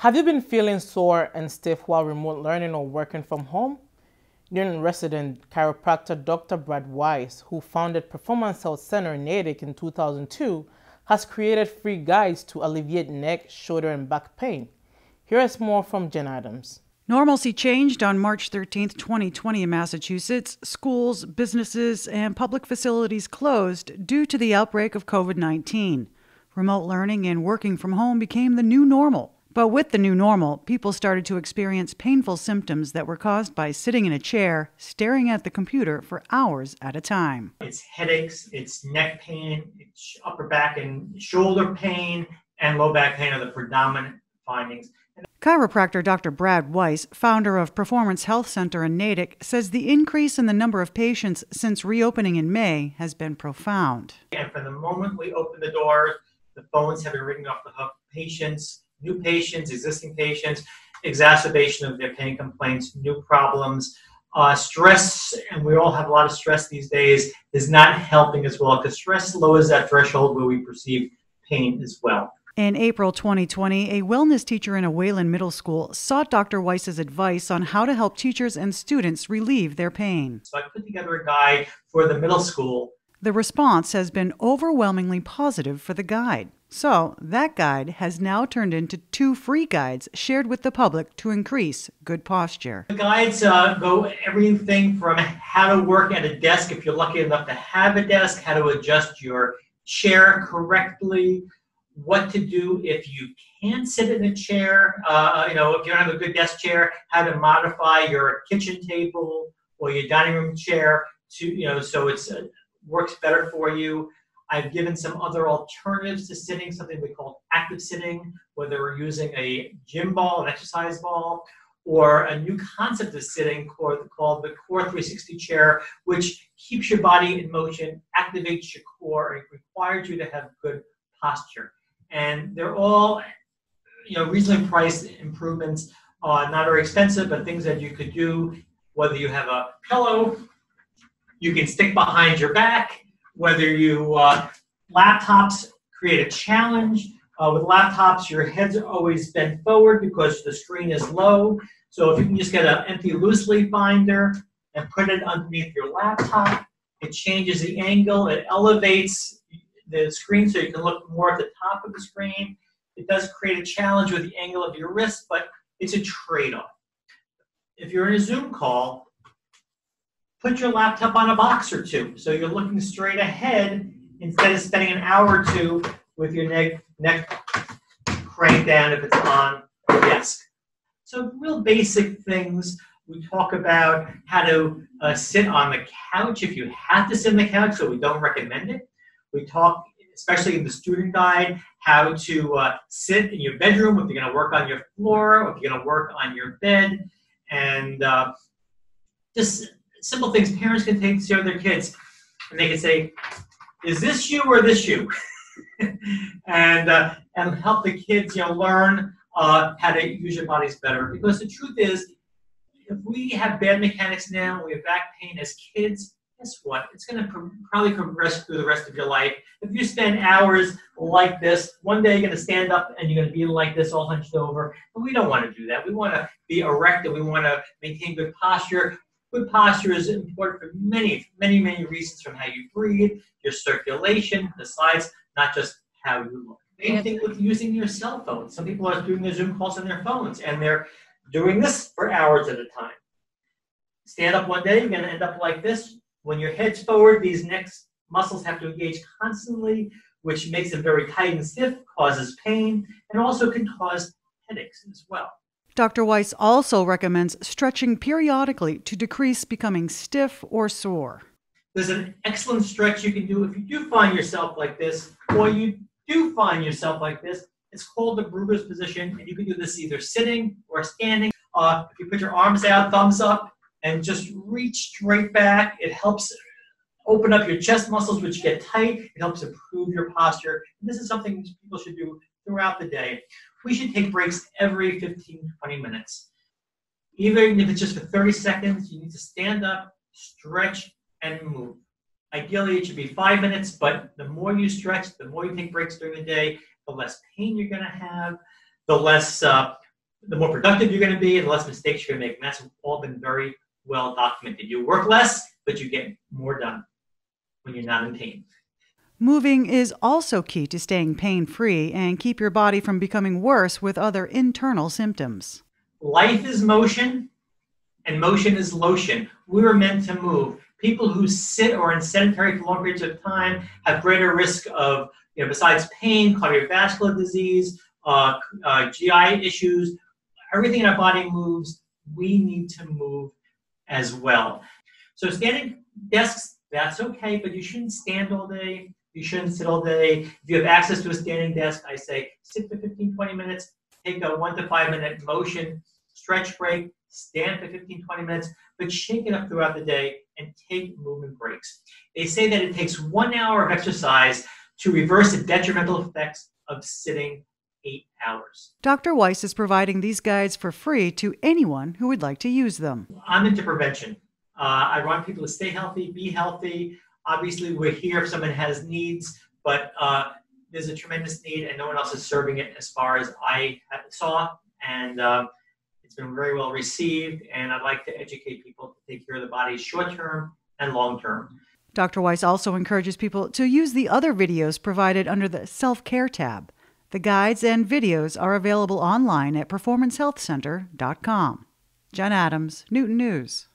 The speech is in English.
Have you been feeling sore and stiff while remote learning or working from home? New resident chiropractor Dr. Brad Weiss, who founded Performance Health Center in Natick in 2002, has created free guides to alleviate neck, shoulder, and back pain. Here is more from Jenn Adams. Normalcy changed on March 13, 2020 in Massachusetts. Schools, businesses, and public facilities closed due to the outbreak of COVID-19. Remote learning and working from home became the new normal. But with the new normal, people started to experience painful symptoms that were caused by sitting in a chair, staring at the computer for hours at a time. It's headaches, it's neck pain, it's upper back and shoulder pain, and low back pain are the predominant findings. Chiropractor Dr. Brad Weiss, founder of Performance Health Center in Natick, says the increase in the number of patients since reopening in May has been profound. And from the moment we opened the doors, the phones have been ringing off the hook. Patients, new patients, existing patients, exacerbation of their pain complaints, new problems. Stress, and we all have a lot of stress these days, is not helping as well because stress lowers that threshold where we perceive pain as well. In April 2020, a wellness teacher in a Wayland middle school sought Dr. Weiss's advice on how to help teachers and students relieve their pain. So I put together a guide for the middle school. The response has been overwhelmingly positive for the guide. So that guide has now turned into 2 free guides shared with the public to increase good posture. The guides go everything from how to work at a desk if you're lucky enough to have a desk, how to adjust your chair correctly, what to do if you can't sit in a chair, if you don't have a good desk chair, how to modify your kitchen table or your dining room chair to, so it's works better for you. I've given some other alternatives to sitting, something we call active sitting, whether we're using a gym ball, an exercise ball, or a new concept of sitting called the Core 360 chair, which keeps your body in motion, activates your core, and requires you to have good posture. And they're all, reasonably priced improvements, not very expensive, but things that you could do, whether you have a pillow, you can stick behind your back, whether you, laptops create a challenge. With laptops, your heads are always bent forward because the screen is low. So if you can just get an empty loose leaf binder and put it underneath your laptop, it changes the angle, it elevates the screen so you can look more at the top of the screen. It does create a challenge with the angle of your wrist, but it's a trade-off. If you're in a Zoom call, put your laptop on a box or two so you're looking straight ahead instead of spending an hour or two with your neck cranked down if it's on a desk. So real basic things. We talk about how to sit on the couch if you have to sit on the couch, so we don't recommend it. We talk, especially in the student guide, how to sit in your bedroom if you're going to work on your floor or if you're going to work on your bed. And just simple things parents can take to share with their kids. And they can say, is this you or this you? and help the kids learn how to use your bodies better. Because the truth is, if we have bad mechanics now, we have back pain as kids, guess what? It's going to probably progress through the rest of your life. If you spend hours like this, one day you're going to stand up and you're going to be like this, all hunched over. But we don't want to do that. We want to be erect and we want to maintain good posture. Good posture is important for many, many, many reasons, from how you breathe, your circulation, besides not just how you look. Same thing with using your cell phone. Some people are doing their Zoom calls on their phones, and they're doing this for hours at a time. Stand up one day, you're going to end up like this. When your head's forward, these neck muscles have to engage constantly, which makes them very tight and stiff, causes pain, and also can cause headaches as well. Dr. Weiss also recommends stretching periodically to decrease becoming stiff or sore. There's an excellent stretch you can do if you do find yourself like this, or you do find yourself like this. It's called the Brugger's position, and you can do this either sitting or standing. If you put your arms out, thumbs up, and just reach straight back, it helps open up your chest muscles, which get tight. It helps improve your posture. And this is something people should do throughout the day. We should take breaks every 15, 20 minutes. Even if it's just for 30 seconds, you need to stand up, stretch, and move. Ideally, it should be 5 minutes, but the more you stretch, the more you take breaks during the day, the less pain you're going to have, the less the more productive you're going to be and the less mistakes you're going to make. And that's all been very well documented. You work less, but you get more done when you're not in pain. Moving is also key to staying pain-free and keep your body from becoming worse with other internal symptoms. Life is motion, and motion is lotion. We were meant to move. People who sit or are in sedentary for long periods of time have greater risk of, besides pain, cardiovascular disease, GI issues. Everything in our body moves. We need to move as well. So standing desks, that's okay, but you shouldn't stand all day. You shouldn't sit all day. If you have access to a standing desk, I say sit for 15, 20 minutes, take a 1 to 5 minute motion, stretch break, stand for 15, 20 minutes, but shake it up throughout the day and take movement breaks. They say that it takes 1 hour of exercise to reverse the detrimental effects of sitting 8 hours. Dr. Weiss is providing these guides for free to anyone who would like to use them. I'm into prevention. I want people to stay healthy, be healthy. Obviously, we're here if someone has needs, but there's a tremendous need and no one else is serving it as far as I saw. And it's been very well received. And I'd like to educate people to take care of the body short-term and long-term. Dr. Weiss also encourages people to use the other videos provided under the self-care tab. The guides and videos are available online at performancehealthcenter.com. Jenn Adams, Newton News.